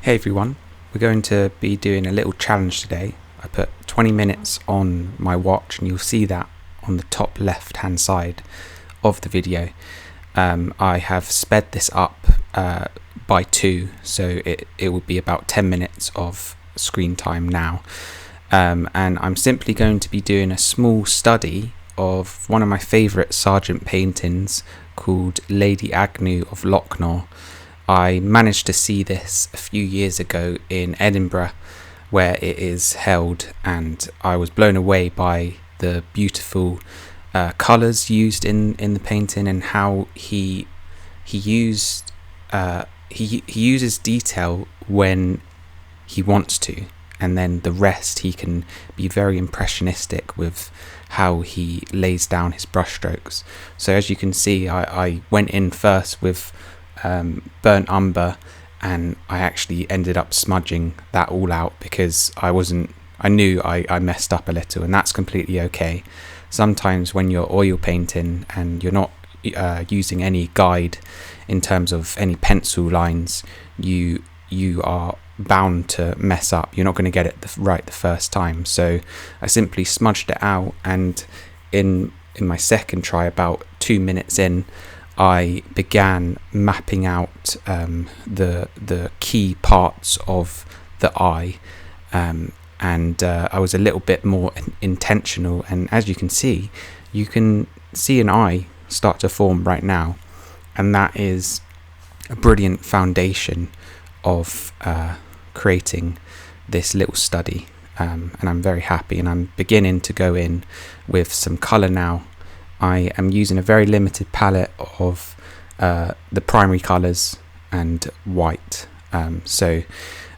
Hey everyone, we're going to be doing a little challenge today. I put 20 minutes on my watch and you'll see that on the top left hand side of the video. I have sped this up by 2, so it will be about 10 minutes of screen time now. And I'm simply going to be doing a small study of one of my favourite Sargent paintings called Lady Agnew of Lochnaw. I managed to see this a few years ago in Edinburgh where it is held, and I was blown away by the beautiful colours used in the painting and how he uses detail when he wants to, and then the rest he can be very impressionistic with how he lays down his brushstrokes. So as you can see, I went in first with burnt umber, and I actually ended up smudging that all out because I knew I messed up a little, and that's completely okay. Sometimes when you're oil painting and you're not using any guide in terms of any pencil lines, you are bound to mess up. You're not going to get it right the first time. So I simply smudged it out, and in my second try, about 2 minutes in, I began mapping out the key parts of the eye, and I was a little bit more intentional, and as you can see an eye start to form right now, and that is a brilliant foundation of creating this little study, and I'm very happy, and I'm beginning to go in with some colour now. I am using a very limited palette of the primary colours and white, so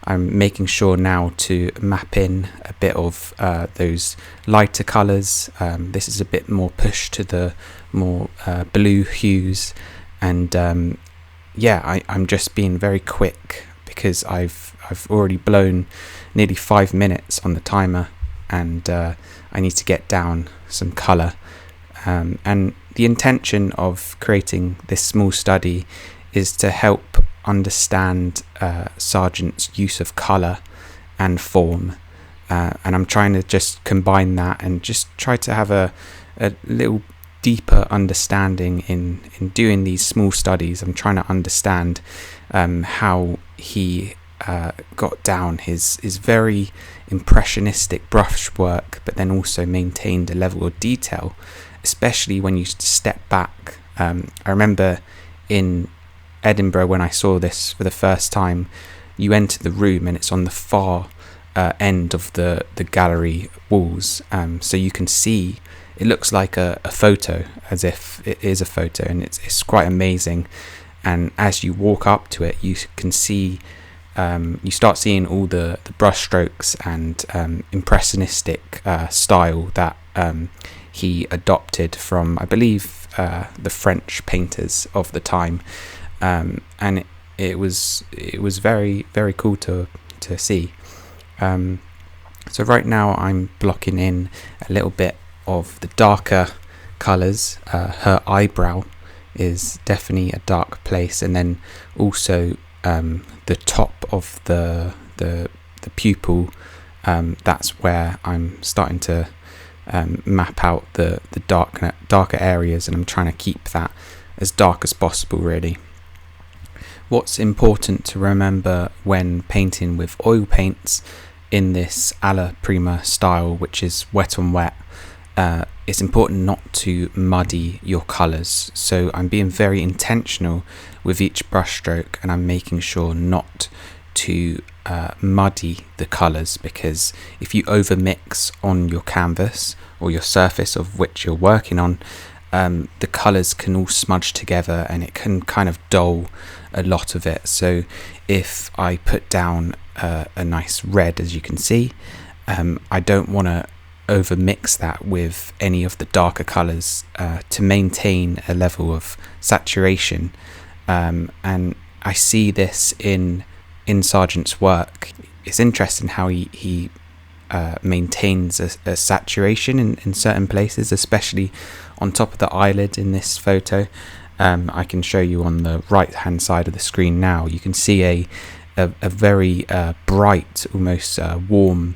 I'm making sure now to map in a bit of those lighter colours. This is a bit more pushed to the more blue hues, and I'm just being very quick because I've already blown nearly 5 minutes on the timer, and I need to get down some colour. And the intention of creating this small study is to help understand Sargent's use of colour and form, and I'm trying to just combine that and just try to have a little deeper understanding in doing these small studies. I'm trying to understand how he got down his very impressionistic brushwork, but then also maintained a level of detail, especially when you step back. I remember in Edinburgh when I saw this for the first time, you enter the room and it's on the far end of the gallery walls, so you can see it looks like a photo, as if it is a photo, and it's quite amazing. And as you walk up to it, you can see you start seeing all the brush strokes and impressionistic style that he adopted from, I believe, the French painters of the time, and it was very, very cool to see. So right now I'm blocking in a little bit of the darker colours. Her eyebrow is definitely a dark place, and then also the top of the pupil. That's where I'm starting to map out the darker areas, and I'm trying to keep that as dark as possible, really. What's important to remember when painting with oil paints in this alla prima style, which is wet on wet, it's important not to muddy your colours. So I'm being very intentional with each brushstroke, and I'm making sure not to muddy the colours, because if you overmix on your canvas or your surface of which you're working on, the colours can all smudge together and it can kind of dull a lot of it. So if I put down a nice red, as you can see, I don't want to overmix that with any of the darker colours to maintain a level of saturation, and I see this in Sargent's work. It's interesting how he maintains a saturation in certain places, especially on top of the eyelid in this photo. I can show you on the right hand side of the screen now. You can see a very bright, almost warm,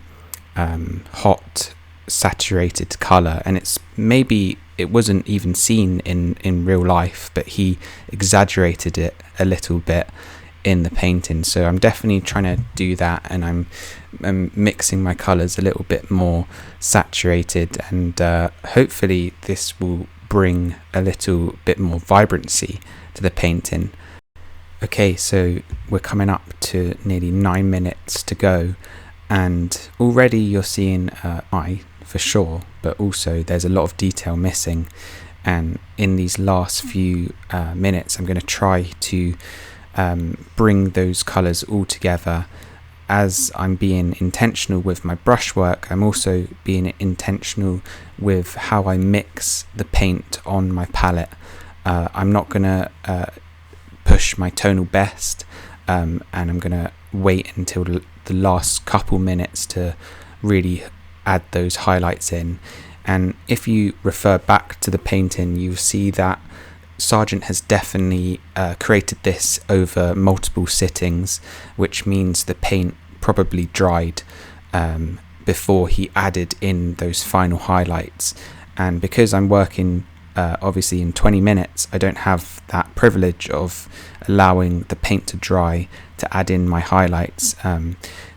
hot, saturated colour, and it wasn't even seen in real life, but he exaggerated it a little bit in the painting. So I'm definitely trying to do that, and I'm mixing my colours a little bit more saturated, and hopefully this will bring a little bit more vibrancy to the painting. Okay, so we're coming up to nearly 9 minutes to go, and already you're seeing eye for sure, but also there's a lot of detail missing, and in these last few minutes I'm going to try to bring those colours all together. As I'm being intentional with my brushwork, I'm also being intentional with how I mix the paint on my palette. I'm not going to push my tonal best, and I'm going to wait until the last couple minutes to really add those highlights in. And if you refer back to the painting, you'll see that Sargent has definitely created this over multiple sittings, which means the paint probably dried before he added in those final highlights. And because I'm working obviously in 20 minutes, I don't have that privilege of allowing the paint to dry to add in my highlights.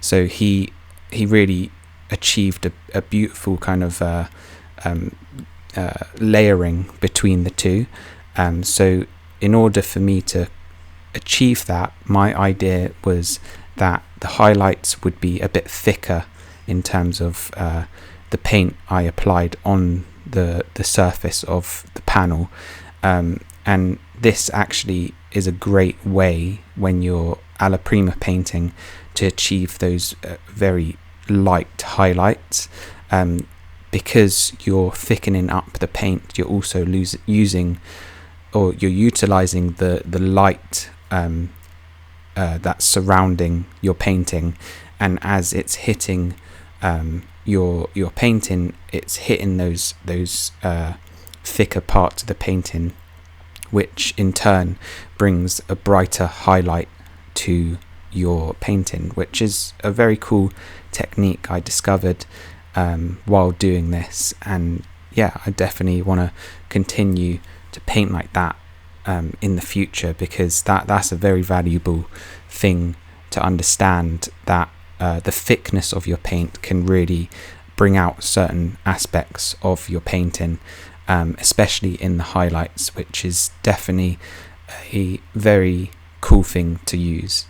So he really achieved a beautiful kind of layering between the two. So in order for me to achieve that, my idea was that the highlights would be a bit thicker in terms of the paint I applied on the surface of the panel, and this actually is a great way when you're alla prima painting to achieve those very light highlights. Because you're thickening up the paint, you're also utilizing the light that's surrounding your painting, and as it's hitting your painting, it's hitting those thicker parts of the painting, which in turn brings a brighter highlight to your painting, which is a very cool technique I discovered while doing this. And yeah, I definitely want to continue to paint like that in the future, because that's a very valuable thing to understand, that the thickness of your paint can really bring out certain aspects of your painting, especially in the highlights, which is definitely a very cool thing to use.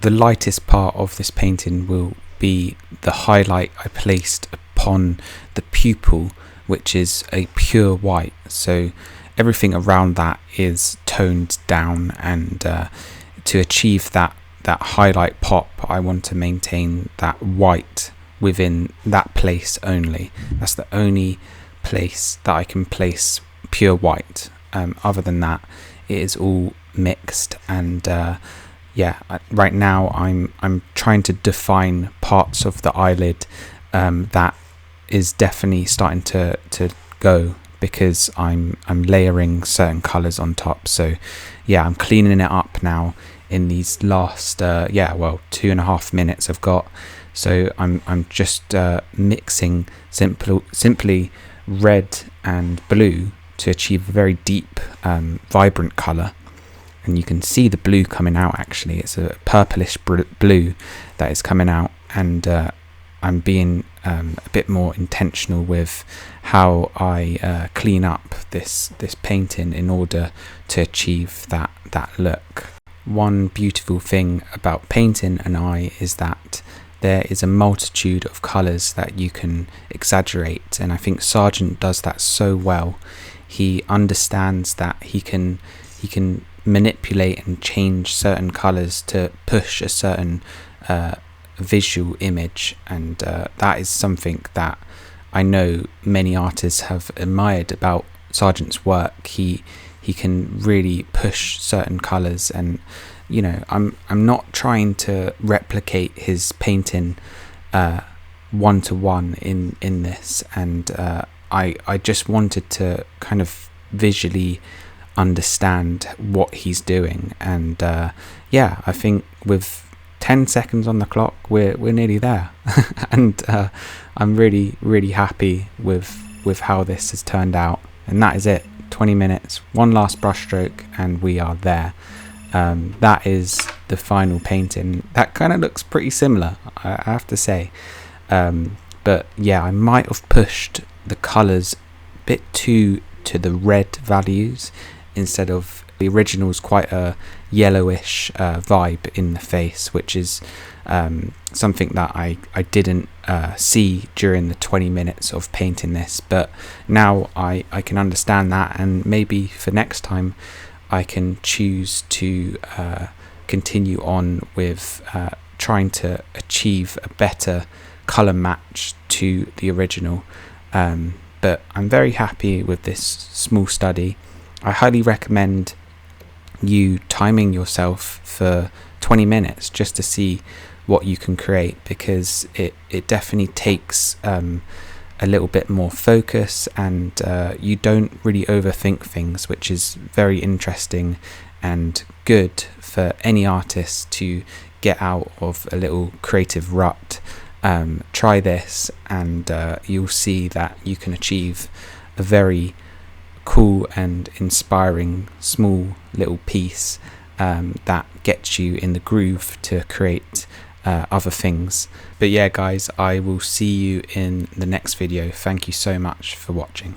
The lightest part of this painting will be the highlight I placed upon the pupil, which is a pure white. So everything around that is toned down, and to achieve that highlight pop, I want to maintain that white within that place only. That's the only place that I can place pure white. Other than that, it is all mixed, and right now I'm trying to define parts of the eyelid that is definitely starting to go, because I'm layering certain colours on top. So yeah, I'm cleaning it up now in these last 2.5 minutes I've got. So I'm just mixing simply red and blue to achieve a very deep vibrant colour. And you can see the blue coming out. Actually, it's a purplish blue that is coming out, and I'm being a bit more intentional with how I clean up this painting in order to achieve that look. One beautiful thing about painting an eye is that there is a multitude of colours that you can exaggerate, and I think Sargent does that so well. He understands that he can manipulate and change certain colours to push a certain visual image, and that is something that I know many artists have admired about Sargent's work. He can really push certain colours, and I'm not trying to replicate his painting one to one in this, and I just wanted to kind of visually understand what he's doing. And I think with 10 seconds on the clock, we're nearly there. And I'm really happy with how this has turned out. And that is it. 20 minutes, one last brush stroke, and we are there. That is the final painting. That kind of looks pretty similar, I have to say. But yeah, I might have pushed the colours a bit too to the red values instead of the original's quite a yellowish vibe in the face, which is something that I didn't see during the 20 minutes of painting this, but now I can understand that, and maybe for next time I can choose to continue on with trying to achieve a better colour match to the original. But I'm very happy with this small study. I highly recommend you timing yourself for 20 minutes just to see what you can create, because it definitely takes a little bit more focus, and you don't really overthink things, which is very interesting and good for any artist to get out of a little creative rut. Try this and you'll see that you can achieve a very cool and inspiring small little piece that gets you in the groove to create other things. But yeah guys, I will see you in the next video. Thank you so much for watching.